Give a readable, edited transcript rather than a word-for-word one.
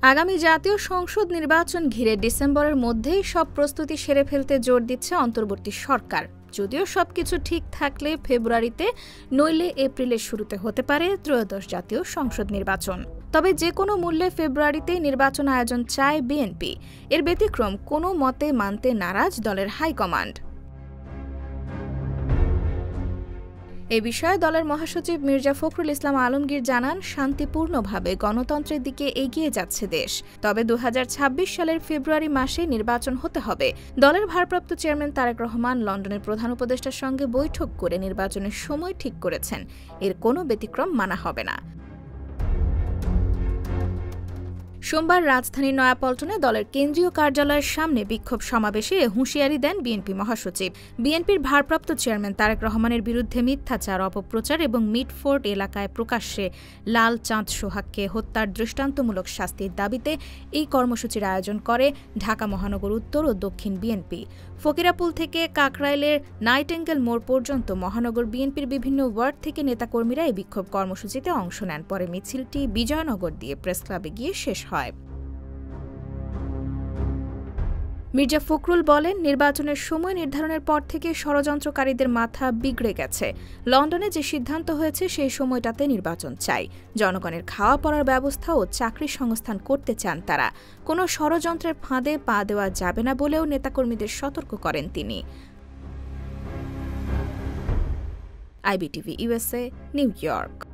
আগামী জাতীয় সংসদ নির্বাচন ঘিরে ডিসেম্বরের মধ্যেই সব প্রস্তুতি সেরে ফেলতে জোর দিচ্ছে অন্তর্বর্তী সরকার। যদিও সবকিছু ঠিক থাকলে ফেব্রুয়ারিতে নইলে এপ্রিলের শুরুতে হতে পারে ত্রয়োদশ জাতীয় সংসদ নির্বাচন। তবে যে কোনো মূল্যে ফেব্রুয়ারিতেই নির্বাচন আয়োজন চায় বিএনপি। এর ব্যতিক্রম কোনো মতে মানতে নারাজ দলের হাইকমান্ড। এ বিষয়ে দলের মহাসচিব মির্জা ফখরুল ইসলাম আলমগীর জানান, শান্তিপূর্ণভাবে গণতন্ত্রের দিকে এগিয়ে যাচ্ছে দেশ। তবে ২০২৬ সালের ফেব্রুয়ারি মাসে নির্বাচন হতে হবে। দলের ভারপ্রাপ্ত চেয়ারম্যান তারেক রহমান লন্ডনের প্রধান উপদেষ্টার সঙ্গে বৈঠক করে নির্বাচনের সময় ঠিক করেছেন। এর কোনো ব্যতিক্রম মানা হবে না। সোমবার রাজধানীর নয়াপল্টনে দলের কেন্দ্রীয় কার্যালয়ের সামনে বিক্ষোভ সমাবেশে হুঁশিয়ারি দেন বিএনপি মহাসচিব। বিএনপির ভারপ্রাপ্ত চেয়ারম্যান তারেক রহমানের বিরুদ্ধে মিথ্যাচার, অপপ্রচার এবং মিটফোর্ড এলাকায় প্রকাশ্যে লাল চাঁদ সোহাগকে হত্যার দৃষ্টান্তমূলক শাস্তির দাবিতে এই কর্মসূচির আয়োজন করে ঢাকা মহানগর উত্তর ও দক্ষিণ বিএনপি। ফকিরাপুল থেকে কাকরাইলের নাইটেঙ্গেল মোড় পর্যন্ত মহানগর বিএনপির বিভিন্ন ওয়ার্ড থেকে নেতাকর্মীরা এই বিক্ষোভ কর্মসূচিতে অংশ নেন। পরে মিছিলটি বিজয়নগর দিয়ে প্রেসক্লাবে গিয়ে শেষ হয়। মির্জা ফখরুল বলেন, নির্বাচনের সময় নির্ধারণের পর থেকে ষড়যন্ত্রকারীদের মাথা বিগড়ে গেছে। লন্ডনে যে সিদ্ধান্ত হয়েছে সেই সময়টাতে নির্বাচন চাই। জনগণের খাওয়া পড়ার ব্যবস্থা ও চাকরির সংস্থান করতে চান তারা। কোনো ষড়যন্ত্রের ফাঁদে পা দেওয়া যাবে না বলেও নেতাকর্মীদের সতর্ক করেন তিনি। IBTV USA, new York.